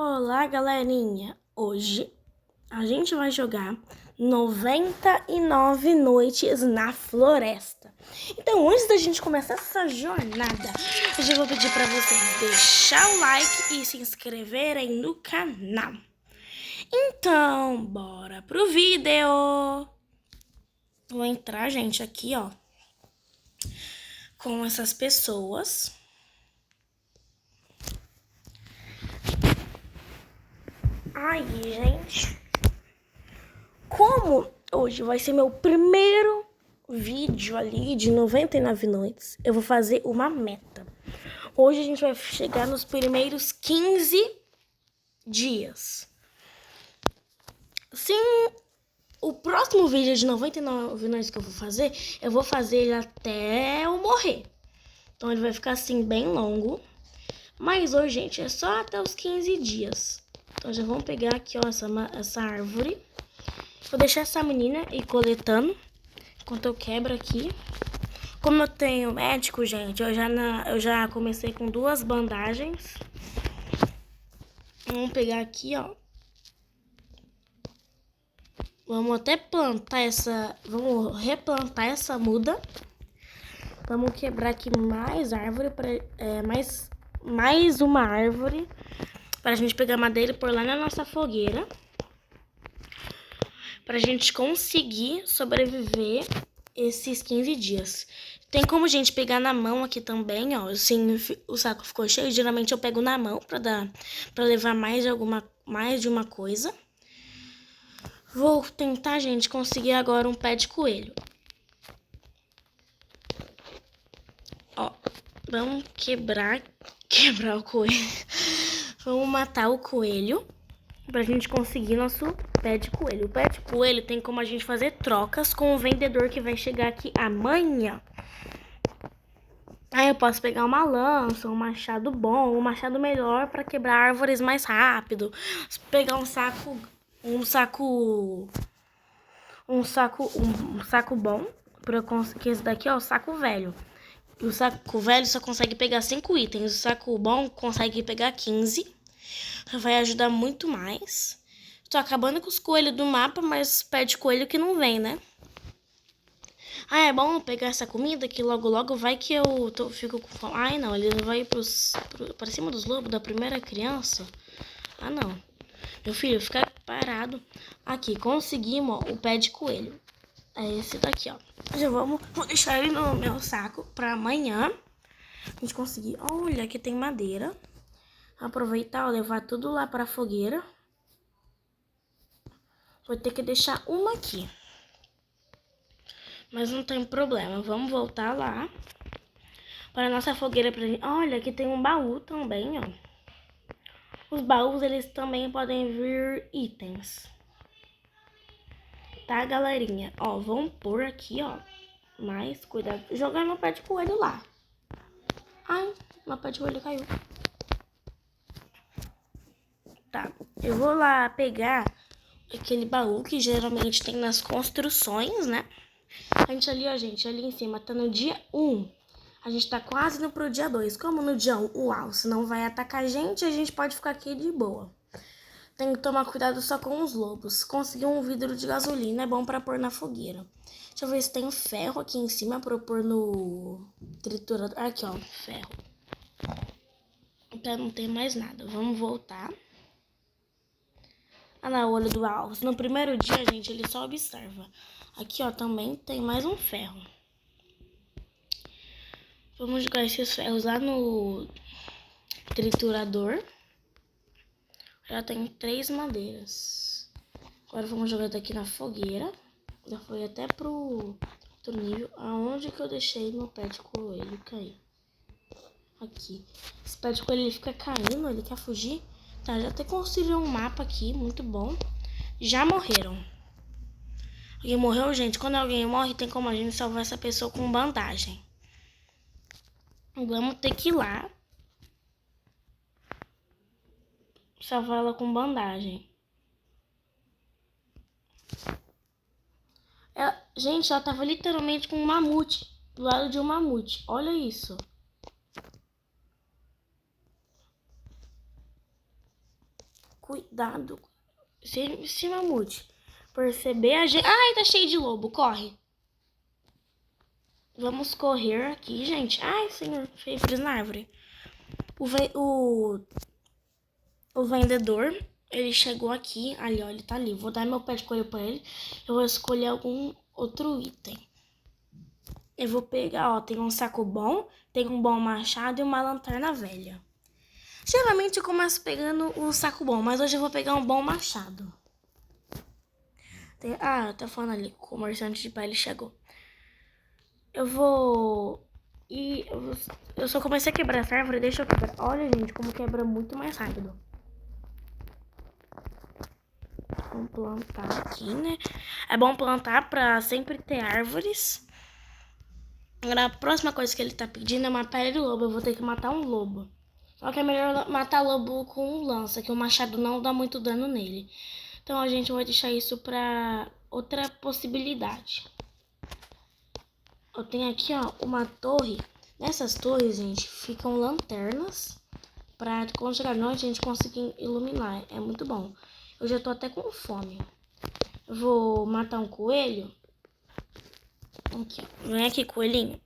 Olá, galerinha! Hoje a gente vai jogar 99 noites na floresta. Então, antes da gente começar essa jornada, eu já vou pedir para vocês deixar o like e se inscreverem no canal. Então, bora pro vídeo! Vou entrar, gente, aqui, ó, com essas pessoas. Ai, gente, como hoje vai ser meu primeiro vídeo ali de 99 noites, eu vou fazer uma meta. Hoje a gente vai chegar nos primeiros 15 dias. Sim, o próximo vídeo de 99 noites que eu vou fazer ele até eu morrer. Então ele vai ficar assim bem longo. Mas hoje, gente, é só até os 15 dias. Então já vamos pegar aqui, ó, essa árvore. Vou deixar essa menina ir coletando enquanto eu quebro aqui. Como eu tenho médico, gente, eu já comecei com 2 bandagens. Vamos pegar aqui, ó. Vamos até plantar vamos replantar essa muda. Vamos quebrar aqui mais árvore, mais uma árvore, para a gente pegar madeira e pôr lá na nossa fogueira. Pra gente conseguir sobreviver esses 15 dias. Tem como, gente, pegar na mão aqui também, ó. Assim, o saco ficou cheio. Geralmente eu pego na mão pra levar mais de uma coisa. Vou tentar, gente, conseguir agora um pé de coelho. Ó, vamos quebrar o coelho. Vamos matar o coelho pra gente conseguir nosso pé de coelho. O pé de coelho tem como a gente fazer trocas com o vendedor que vai chegar aqui amanhã. Aí eu posso pegar uma lança, um machado bom, um machado melhor para quebrar árvores mais rápido. Pegar um saco bom para eu conseguir. Esse daqui é o saco velho. E o saco velho só consegue pegar 5 itens. O saco bom consegue pegar 15. Vai ajudar muito mais. Tô acabando com os coelhos do mapa, mas pé de coelho que não vem, né? Ah, é bom pegar essa comida que logo vai que eu fico com fome. Ai, não, ele vai pra cima dos lobos da primeira criança. Ah, não. Meu filho, fica parado. Aqui, conseguimos, ó, o pé de coelho. É esse daqui, ó. Já vou deixar ele no meu saco pra amanhã a gente conseguir. Olha, aqui tem madeira. Aproveitar, ó, levar tudo lá pra fogueira. Vou ter que deixar uma aqui. Mas não tem problema. Vamos voltar lá para a nossa fogueira pra gente. Olha, aqui tem um baú também, ó. Os baús, eles também podem vir itens. Tá, galerinha? Ó, vamos pôr aqui, ó. Mas, cuidado. Jogar meu pé de coelho lá. Ai, meu pé de coelho caiu. Tá, eu vou lá pegar aquele baú que geralmente tem nas construções, né? A gente ali, ó, gente, ali em cima tá no dia 1. A gente tá quase indo pro dia 2. Como no dia 1 o alce não vai atacar a gente pode ficar aqui de boa. Tem que tomar cuidado só com os lobos. Conseguir um vidro de gasolina é bom pra pôr na fogueira. Deixa eu ver se tem ferro aqui em cima pra eu pôr no triturador. Aqui, ó, ferro. Pra não ter mais nada. Vamos voltar. Ah, lá, o olho do alce. No primeiro dia, gente, ele só observa. Aqui, ó, também tem mais um ferro. Vamos jogar esses ferros lá no triturador. Já tem 3 madeiras. Agora vamos jogar daqui na fogueira. Já foi até pro outro nível. Aonde que eu deixei meu pé de coelho cair? Aqui. Esse pé de coelho ele fica caindo, ele quer fugir. Tá, já até construíram um mapa aqui, muito bom. Já morreram. Alguém morreu, gente? Quando alguém morre, tem como a gente salvar essa pessoa com bandagem. Vamos ter que ir lá salvar ela com bandagem. Gente, ela tava literalmente com um mamute. Do lado de um mamute. Olha isso. cuidado. Se Mamute perceber a gente... Ai, tá cheio de lobo, corre. Vamos correr aqui, gente. Ai, senhor, feio na árvore. O vendedor, ele chegou aqui. Ali, ó, ele tá ali. Vou dar meu pé de coelho pra ele. Eu vou escolher algum outro item. Eu vou pegar, ó, tem um saco bom, tem um bom machado e uma lanterna velha. Geralmente eu começo pegando um saco bom, mas hoje eu vou pegar um bom machado. Tá falando ali, o comerciante de pele chegou. Eu só comecei a quebrar essa árvore, deixa eu quebrar. Olha, gente, como quebra muito mais rápido. Vamos plantar aqui, né? É bom plantar pra sempre ter árvores. Agora, a próxima coisa que ele tá pedindo é uma pele de lobo. Eu vou ter que matar um lobo. Só que é melhor matar lobo com lança, que o machado não dá muito dano nele. Então a gente vai deixar isso pra outra possibilidade. Eu tenho aqui, ó, uma torre. Nessas torres, gente, ficam lanternas pra quando chegar a noite a gente conseguir iluminar. É muito bom. Eu já tô até com fome. Eu vou matar um coelho. Aqui, ó. Vem aqui, coelhinho.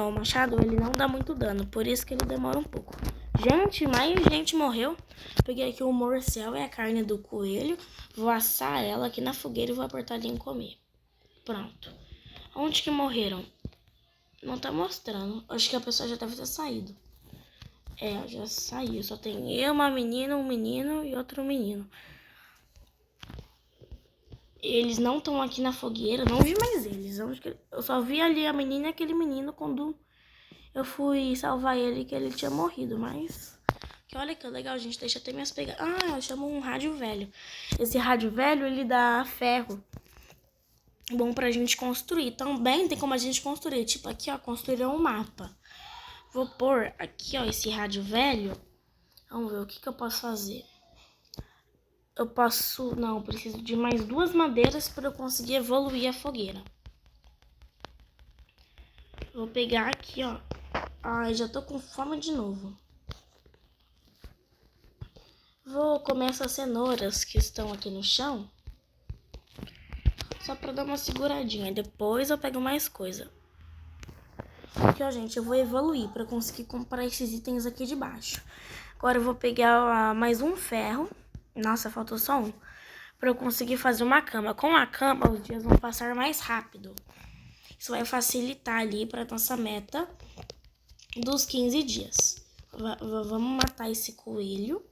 O machado, ele não dá muito dano, por isso que ele demora um pouco. Gente, mais gente morreu. Peguei aqui o morcel e a carne do coelho. Vou assar ela aqui na fogueira e vou apertar ali em comer. Pronto. Onde que morreram? Não tá mostrando. Acho que a pessoa já deve ter saído. Já saiu. Só tem eu, uma menina, um menino e outro menino. Eles não estão aqui na fogueira. Não vi mais eles. Eu só vi ali a menina e aquele menino quando eu fui salvar ele, que ele tinha morrido. Mas que olha que legal, gente. Deixa eu ter minhas pegadas. Eu chamo um rádio velho. Esse rádio velho, ele dá ferro. Bom pra gente construir. Também tem como a gente construir. Tipo aqui, ó, construir um mapa. Vou pôr aqui, ó, esse rádio velho. Vamos ver o que eu posso fazer. Eu preciso de mais 2 madeiras para eu conseguir evoluir a fogueira. Vou pegar aqui, ó. Ai, já tô com fome de novo. Vou comer essas cenouras que estão aqui no chão. Só pra dar uma seguradinha. Depois eu pego mais coisa. Aqui, ó, gente, eu vou evoluir pra conseguir comprar esses itens aqui de baixo. Agora eu vou pegar mais um ferro. Nossa, faltou só um. Pra eu conseguir fazer uma cama. Com a cama, os dias vão passar mais rápido. Isso vai facilitar ali pra nossa meta dos 15 dias. Vamos matar esse coelho.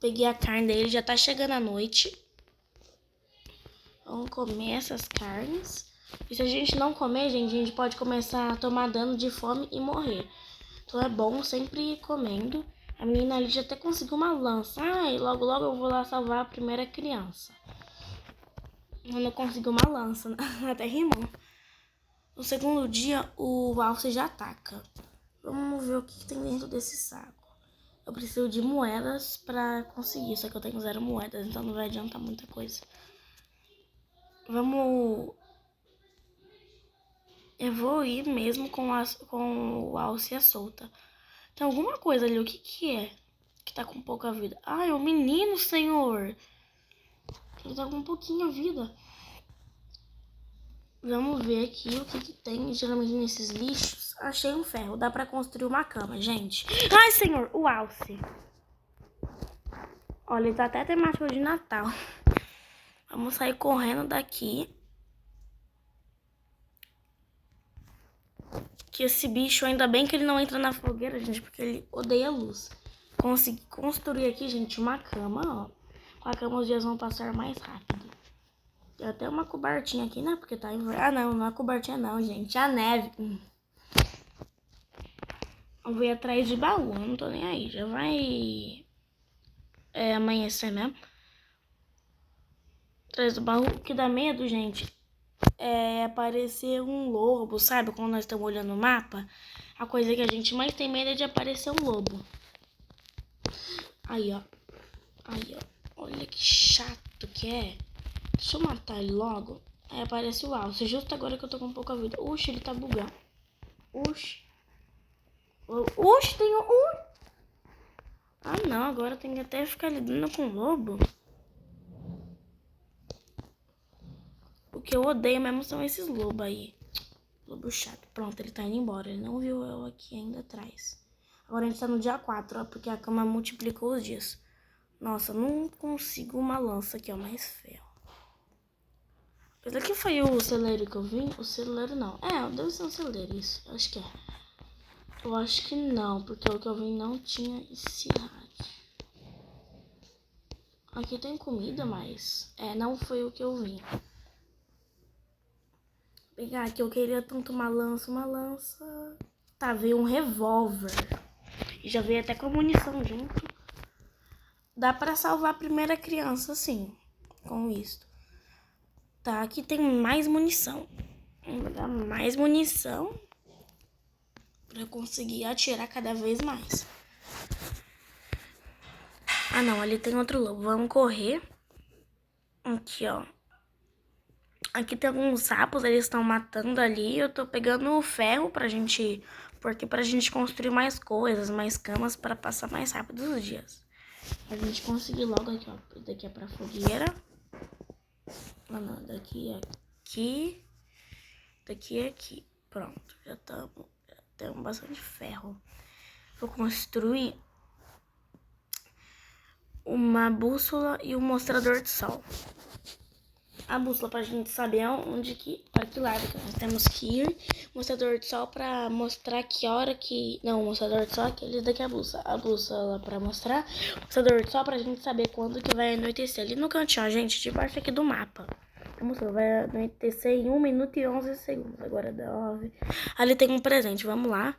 Peguei a carne dele, já tá chegando a noite. Vamos comer essas carnes. E se a gente não comer, gente, a gente pode começar a tomar dano de fome e morrer. Então é bom sempre ir comendo. A menina ali já até conseguiu uma lança. Ai, logo logo eu vou lá salvar a primeira criança. Eu não consegui uma lança, até rimou. No segundo dia, o alce já ataca. Vamos ver o que tem dentro desse saco. Eu preciso de moedas pra conseguir, só que eu tenho 0 moedas, então não vai adiantar muita coisa. Vamos... Eu vou ir mesmo com o alce solta. Tem alguma coisa ali, o que é? Que tá com pouca vida. É o menino, senhor. Ele tá com um pouquinho de vida. Vamos ver aqui o que tem. Geralmente nesses lixos. Achei um ferro. Dá pra construir uma cama, gente. Ai, senhor, o alce. Olha, ele tá até temático de Natal. Vamos sair correndo daqui. Que esse bicho, ainda bem que ele não entra na fogueira, gente, porque ele odeia luz. Consegui construir aqui, gente, uma cama, ó. Com a cama os dias vão passar mais rápido. Tem até uma cobertinha aqui, né? Porque tá inverno. Não é cobertinha não, gente. A neve. Eu vou ir atrás de baú, eu não tô nem aí. Já vai amanhecer mesmo. Atrás do baú, o que dá medo, gente, é aparecer um lobo, sabe? Quando nós estamos olhando o mapa, a coisa que a gente mais tem medo é de aparecer um lobo. Aí, ó. Olha que chato que é. Deixa eu matar ele logo. Aí aparece o alce. Justo agora que eu tô com pouca vida. Oxe, ele tá bugando. Oxe, tem um... Ah, não, agora tem que até ficar lidando com o lobo. O que eu odeio mesmo são esses lobos aí. Lobo chato. Pronto, ele tá indo embora. Ele não viu eu aqui ainda atrás. Agora a gente tá no dia 4, ó, porque a cama multiplicou os dias. Nossa, não consigo uma lança aqui, ó, mais ferro. Esse aqui foi o celeiro que eu vi? O celeiro não. Deve ser um celeiro isso. Eu acho que é. Eu acho que não, porque o que eu vi não tinha esse rádio. Aqui tem comida, mas... não foi o que eu vi. Vou pegar aqui, eu queria tanto uma lança. Tá, veio um revólver. E já veio até com munição junto. Dá pra salvar a primeira criança, sim, com isso. Tá, aqui tem mais munição. Vou dar mais munição pra eu conseguir atirar cada vez mais. Ah, não, ali tem outro lobo. Vamos correr. Aqui, ó. Aqui tem alguns sapos, eles estão matando ali. Eu tô pegando o ferro pra gente... Porque pra gente construir mais coisas, mais camas, pra passar mais rápido os dias. A gente conseguir logo aqui, ó. Daqui é pra fogueira. Não, daqui é aqui. Daqui é aqui. Pronto, já temos bastante ferro. Vou construir uma bússola e um mostrador de sol. A bússola pra gente saber onde que... Para que lado que nós temos que ir. Mostrador de sol pra mostrar que hora que... Não, o mostrador de sol é aquele daqui a bússola. A bússola pra mostrar. Mostrador de sol pra gente saber quando que vai anoitecer. Ali no cantinho, ó, gente, debaixo aqui do mapa. A bússola vai anoitecer em 1 minuto e 11 segundos. Agora dá 9. Ali tem um presente, vamos lá.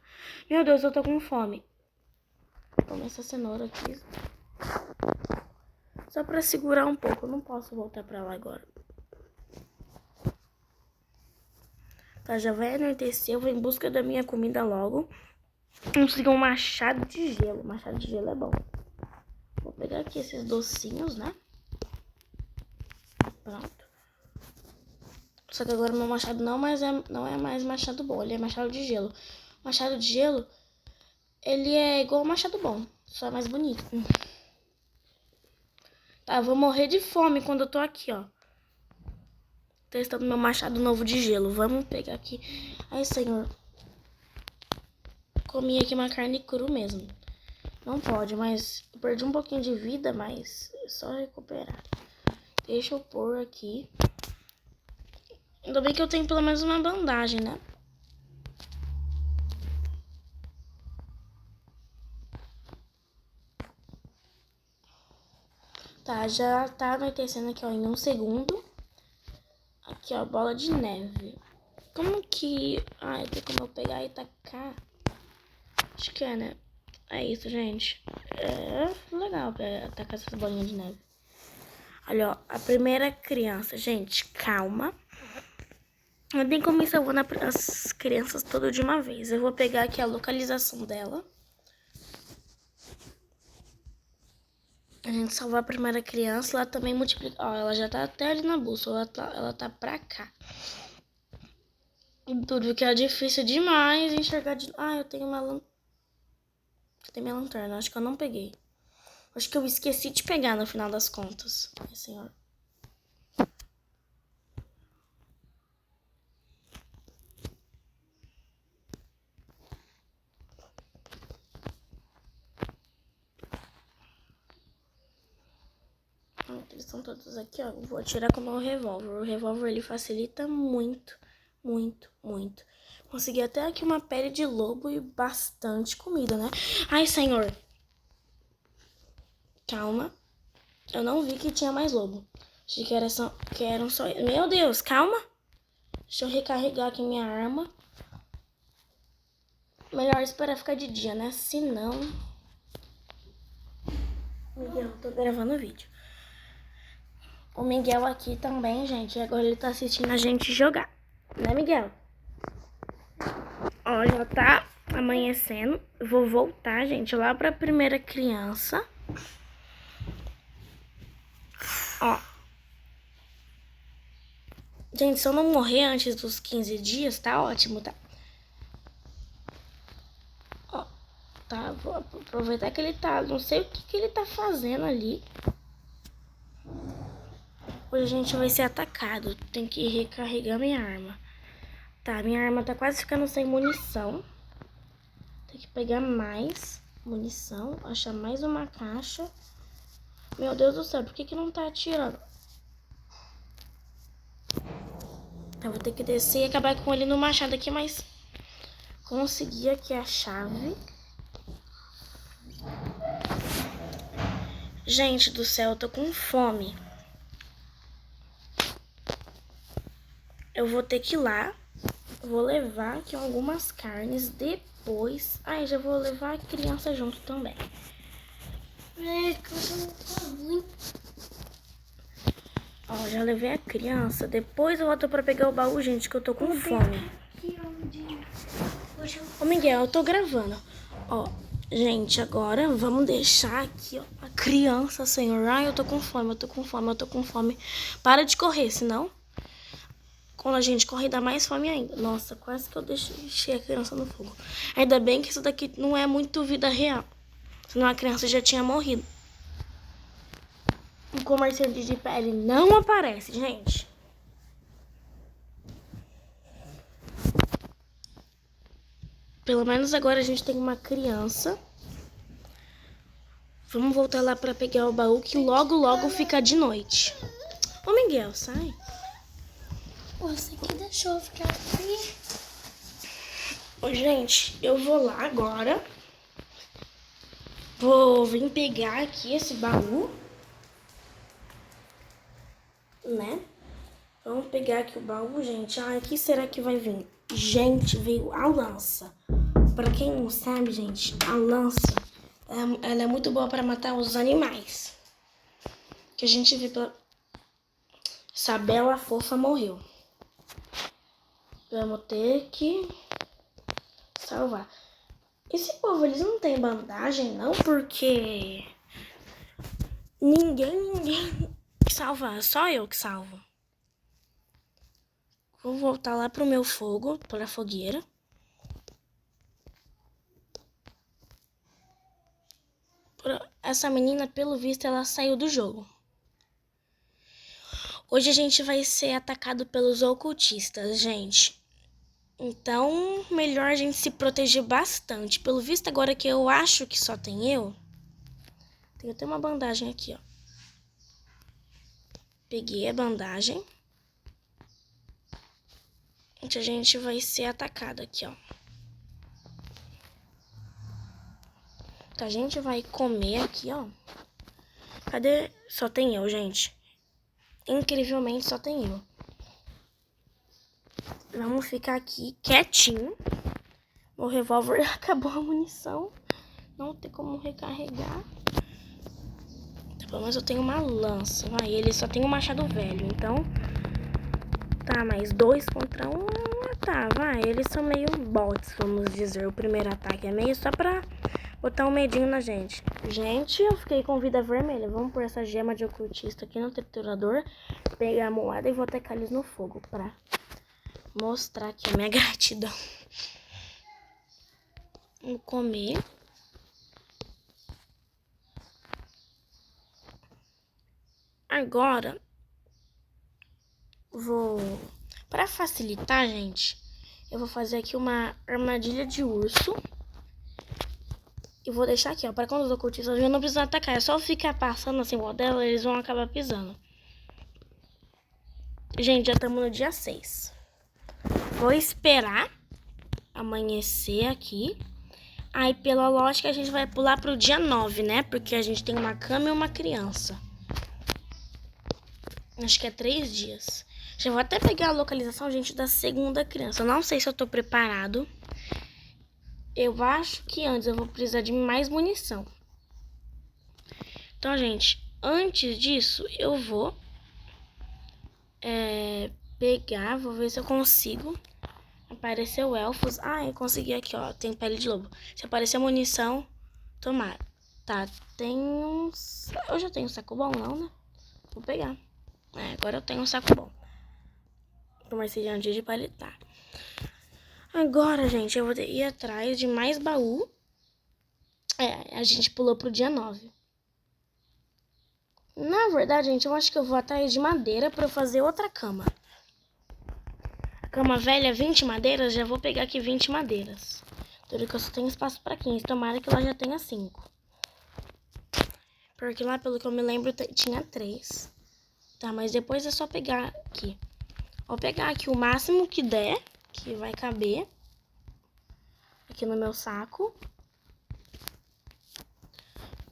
Meu Deus, eu tô com fome. Toma essa cenoura aqui. Só pra segurar um pouco, eu não posso voltar pra lá agora. Tá, já vai anoitecer, eu vou em busca da minha comida logo. Consegui um machado de gelo. Machado de gelo é bom. Vou pegar aqui esses docinhos, né? Pronto. Só que agora meu machado não é mais machado bom, ele é machado de gelo. Machado de gelo, ele é igual ao machado bom, só é mais bonito. Tá, eu vou morrer de fome quando eu tô aqui, ó. Testando meu machado novo de gelo. Vamos pegar aqui. Ai, senhor. Comi aqui uma carne cru mesmo. Não pode, mas eu perdi um pouquinho de vida, mas é só recuperar. Deixa eu pôr aqui. Ainda bem que eu tenho pelo menos uma bandagem, né? Tá, já tá anoitecendo aqui, ó, em 1 segundo. Aqui, ó, bola de neve. Como que... tem como eu pegar e tacar? Acho que é, né? É isso, gente. É legal tacar essas bolinhas de neve. Olha, ó, a primeira criança. Gente, calma. Não tem como ir salvando as crianças todas de uma vez. Eu vou pegar aqui a localização dela. A gente salvar a primeira criança, ela também multiplica. Ó, ela já tá até ali na bússola, ela tá pra cá. Tudo que é difícil demais enxergar de... eu tenho uma lanterna. Tem minha lanterna, acho que eu não peguei. Acho que eu esqueci de pegar no final das contas. Ai, senhor. Eles estão todos aqui, ó. Eu vou atirar com o meu revólver. O revólver, ele facilita muito, muito, muito. Consegui até aqui uma pele de lobo e bastante comida, né? Ai, senhor. Calma. Eu não vi que tinha mais lobo. Achei que eram só... Meu Deus, calma. Deixa eu recarregar aqui minha arma. Melhor esperar ficar de dia, né? Senão... Miguel, tô gravando o vídeo. O Miguel aqui também, gente. Agora ele tá assistindo a gente jogar. Né, Miguel? Ó, já tá amanhecendo. Eu vou voltar, gente, lá pra primeira criança. Ó. Gente, se eu não morrer antes dos 15 dias, tá ótimo, tá? Ó. Tá, vou aproveitar que ele tá... Não sei o que ele tá fazendo ali. Hoje a gente vai ser atacado. Tem que recarregar minha arma. Tá, minha arma tá quase ficando sem munição. Tem que pegar mais munição. Achar mais uma caixa. Meu Deus do céu, por que não tá atirando? Eu vou ter que descer e acabar com ele no machado aqui, mas... Consegui aqui a chave. Gente do céu, eu tô com fome. Eu vou ter que ir lá. Vou levar aqui algumas carnes. Depois... Ai, já vou levar a criança junto também. Ó, já levei a criança. Depois eu volto pra pegar o baú, gente, que eu tô com fome. Ô, Miguel, eu tô gravando. Ó, gente, agora vamos deixar aqui, ó, a criança, senhor. Ai, eu tô com fome, eu tô com fome, eu tô com fome. Para de correr, senão... Quando a gente corre, dá mais fome ainda. Nossa, quase que eu deixei a criança no fogo. Ainda bem que isso daqui não é muito vida real. Senão a criança já tinha morrido. O comerciante de pele não aparece, gente. Pelo menos agora a gente tem uma criança. Vamos voltar lá pra pegar o baú, que logo, logo fica de noite. Ô, Miguel, sai. Você que deixou eu ficar aqui. Ô, gente, eu vou lá agora. Vou vir pegar aqui esse baú. Né? Vamos pegar aqui o baú, gente. Ai, o que será que vai vir? Gente, veio a lança. Pra quem não sabe, gente, a lança, ela é muito boa pra matar os animais. Que a gente vê pela... Essa bela fofa morreu. Vamos ter que salvar. Esse povo, eles não tem bandagem, não? Porque ninguém salva. Só eu que salvo. Vou voltar lá pro meu fogo, pra fogueira. Essa menina, pelo visto, ela saiu do jogo. Hoje a gente vai ser atacado pelos ocultistas, gente. Então, melhor a gente se proteger bastante. Pelo visto, agora que eu acho que só tem eu... Tem até uma bandagem aqui, ó. Peguei a bandagem. A gente vai ser atacado aqui, ó. A gente vai comer aqui, ó. Cadê? Só tem eu, gente. Incrivelmente, só tem eu. Vamos ficar aqui quietinho. Meu revólver acabou a munição. Não tem como recarregar. Pelo menos eu tenho uma lança. Vai, ele só tem um machado velho, então... Tá, mais 2 contra 1. Tá, vai. Eles são meio bots, vamos dizer. O primeiro ataque é meio só pra botar um medinho na gente. Gente, eu fiquei com vida vermelha. Vamos pôr essa gema de ocultista aqui no triturador. Pegar a moeda e vou tacar eles no fogo pra mostrar aqui a minha gratidão. Vou comer. Agora, para facilitar, gente, eu vou fazer aqui uma armadilha de urso. E vou deixar aqui, ó, para quando os ocultistas não precisam atacar. É só ficar passando assim o dela, eles vão acabar pisando. Gente, já estamos no dia 6. Vou esperar amanhecer aqui. Aí, pela lógica, a gente vai pular pro dia 9, né? Porque a gente tem uma cama e uma criança. Acho que é 3 dias. Já vou até pegar a localização, gente, da segunda criança. Eu não sei se eu tô preparado. Eu acho que antes eu vou precisar de mais munição. Então, gente, antes disso, eu vou pegar, vou ver se eu consigo. Apareceu elfos. Ah, eu consegui aqui, ó. Tem pele de lobo. Se aparecer munição, tomara. Tá, tem uns... Eu já tenho um saco bom, não, né? Vou pegar. Agora eu tenho um saco bom. Comecei antes de palitar. Agora, gente, eu vou ir atrás de mais baú. A gente pulou pro dia 9. Na verdade, gente, eu acho que eu vou atrás de madeira pra eu fazer outra cama. A cama velha, 20 madeiras, já vou pegar aqui 20 madeiras. Tudo que eu só tenho espaço pra 15. Tomara que lá já tenha 5. Porque lá, pelo que eu me lembro, tinha 3. Tá, mas depois é só pegar aqui. Vou pegar aqui o máximo que der, que vai caber. Aqui no meu saco.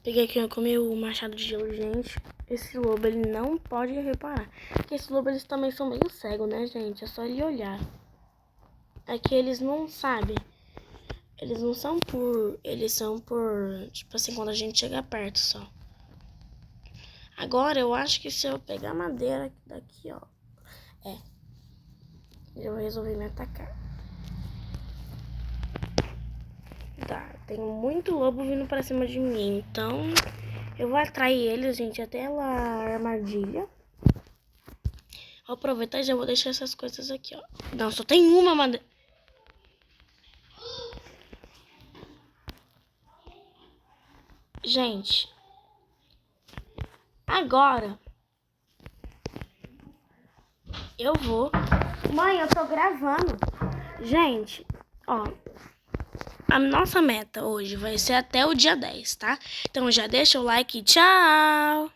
Peguei aqui com o meu machado de gelo, gente. Esse lobo, ele não pode reparar. Porque esse lobo, eles também são meio cegos, né, gente? É só ele olhar. Aqui eles não sabem. Eles não são por... Eles são por... Tipo assim, quando a gente chega perto só. Agora, eu acho que se eu pegar madeira daqui, ó. Eu vou resolver me atacar. Tá, tem muito lobo vindo pra cima de mim. Então, eu vou atrair eles, gente, até lá a armadilha. Vou aproveitar e já vou deixar essas coisas aqui, ó. Não, só tem uma madeira. Gente, agora eu vou... Mãe, eu tô gravando. Gente, ó, a nossa meta hoje vai ser até o dia 10, tá? Então já deixa o like e tchau!